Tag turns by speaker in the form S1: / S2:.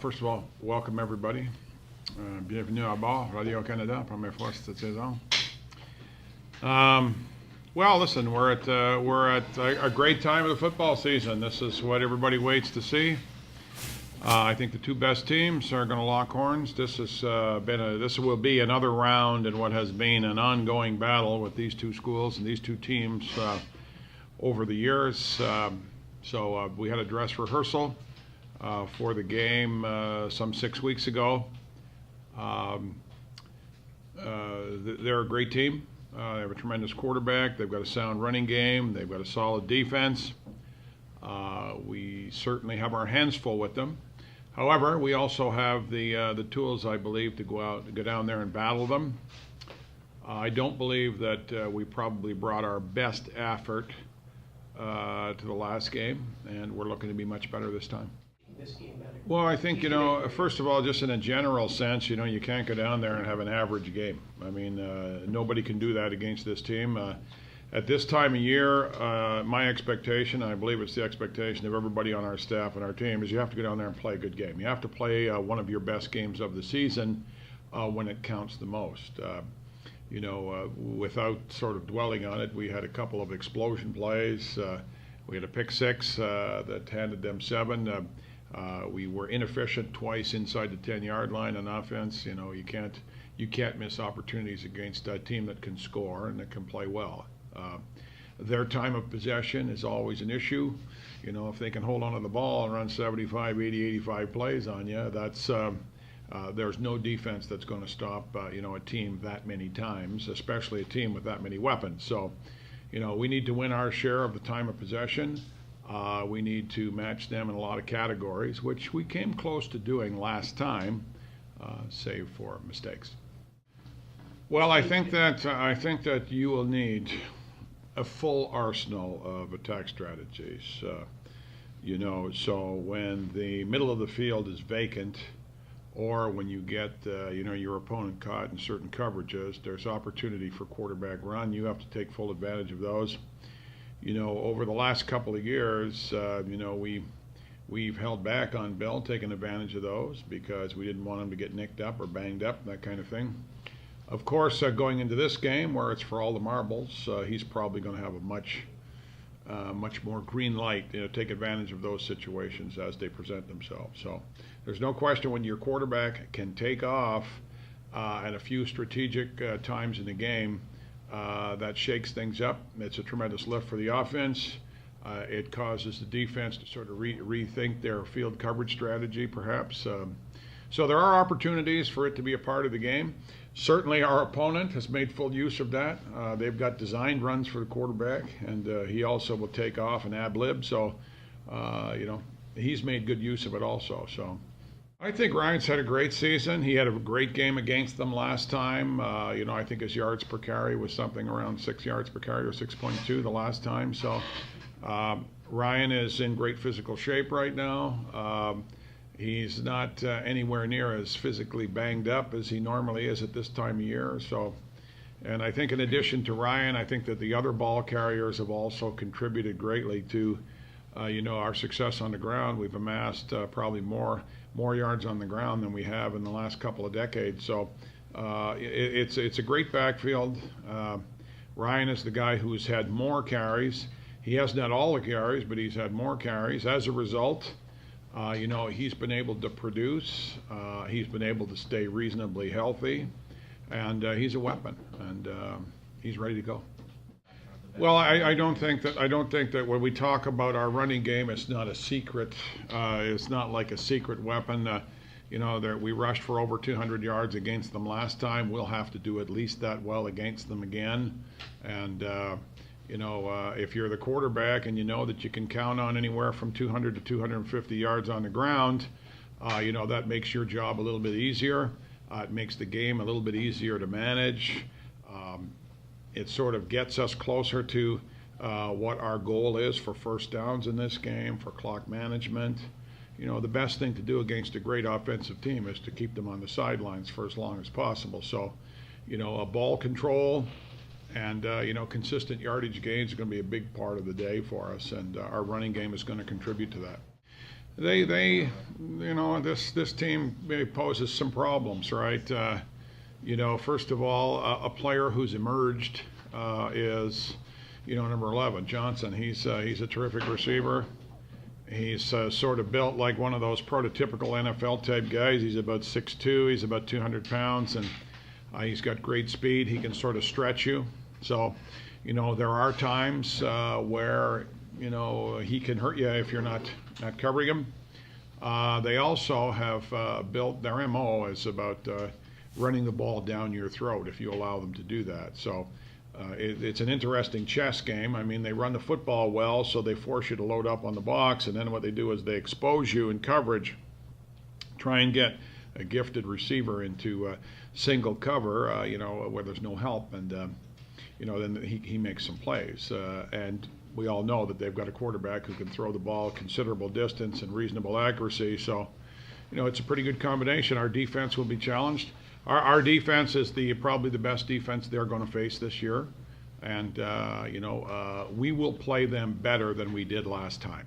S1: First of all, welcome everybody. Bienvenue à bord, Radio-Canada, première fois cette saison. Um, well, listen, we're at a great time of the football season. This is what everybody waits to see. I think the two best teams are going to lock horns. This will be another round in what has been an ongoing battle with these two schools and these two teams over the years. We had a dress rehearsal for the game some 6 weeks ago. They're a great team. They have a tremendous quarterback. They've got a sound running game. They've got a solid defense. We certainly have our hands full with them. However, we also have the tools, I believe, to go down there and battle them. I don't believe that we probably brought our best effort to the last game, and we're looking to be much better this time. Well, I think, first of all, just in a general sense, you can't go down there and have an average game. I mean, nobody can do that against this team. At this time of year, my expectation, I believe it's the expectation of everybody on our staff and our team, is you have to go down there and play a good game. You have to play one of your best games of the season when it counts the most. Without sort of dwelling on it, we had a couple of explosion plays. We had a pick six that handed them 7. We were inefficient twice inside the 10-yard line on offense. You can't miss opportunities against a team that can score and that can play well. Their time of possession is always an issue. If they can hold on to the ball and run 75, 80, 85 plays on you, there's no defense that's going to stop a team that many times, especially a team with that many weapons. So, we need to win our share of the time of possession. We need to match them in a lot of categories, which we came close to doing last time, save for mistakes. Well, I think that you will need a full arsenal of attack strategies. So when the middle of the field is vacant, or when you get your opponent caught in certain coverages, there's opportunity for quarterback run. You have to take full advantage of those. Over the last couple of years, we've held back on Bill taking advantage of those because we didn't want him to get nicked up or banged up, that kind of thing. Of course, going into this game where it's for all the marbles, he's probably going to have a much more green light, take advantage of those situations as they present themselves. So there's no question when your quarterback can take off at a few strategic times in the game, that shakes things up. It's a tremendous lift for the offense. It causes the defense to sort of rethink their field coverage strategy, perhaps. So there are opportunities for it to be a part of the game. Certainly our opponent has made full use of that. They've got designed runs for the quarterback, and he also will take off and ad-lib. So, he's made good use of it also. So I think Ryan's had a great season. He had a great game against them last time. I think his yards per carry was something around 6 yards per carry or 6.2 the last time. So Ryan is in great physical shape right now. He's not anywhere near as physically banged up as he normally is at this time of year. So, and I think in addition to Ryan, I think that the other ball carriers have also contributed greatly to, our success on the ground. We've amassed probably more yards on the ground than we have in the last couple of decades. So, it's a great backfield. Ryan is the guy who's had more carries. He hasn't had all the carries, but he's had more carries. As a result, he's been able to produce. He's been able to stay reasonably healthy, and he's a weapon, and he's ready to go. Well, I don't think that when we talk about our running game, it's not a secret. It's not like a secret weapon. We rushed for over 200 yards against them last time. We'll have to do at least that well against them again, and. If you're the quarterback and you know that you can count on anywhere from 200 to 250 yards on the ground, that makes your job a little bit easier. It makes the game a little bit easier to manage. It sort of gets us closer to what our goal is for first downs in this game, for clock management. The best thing to do against a great offensive team is to keep them on the sidelines for as long as possible. So, a ball control and consistent yardage gains are going to be a big part of the day for us, and our running game is going to contribute to that. This team poses some problems, right? First of all, a player who's emerged is, number 11, Johnson. He's a terrific receiver. He's sort of built like one of those prototypical NFL type guys. He's about 6'2", he's about 200 pounds, and he's got great speed. He can sort of stretch you. So, there are times where, he can hurt you if you're not covering him. They also have built, their MO is about running the ball down your throat if you allow them to do that. So it's an interesting chess game. I mean, they run the football well, so they force you to load up on the box, and then what they do is they expose you in coverage, try and get a gifted receiver into single cover, where there's no help, and then he makes some plays. And we all know that they've got a quarterback who can throw the ball considerable distance and reasonable accuracy. So, it's a pretty good combination. Our defense will be challenged. Our defense is probably the best defense they're going to face this year. And, we will play them better than we did last time.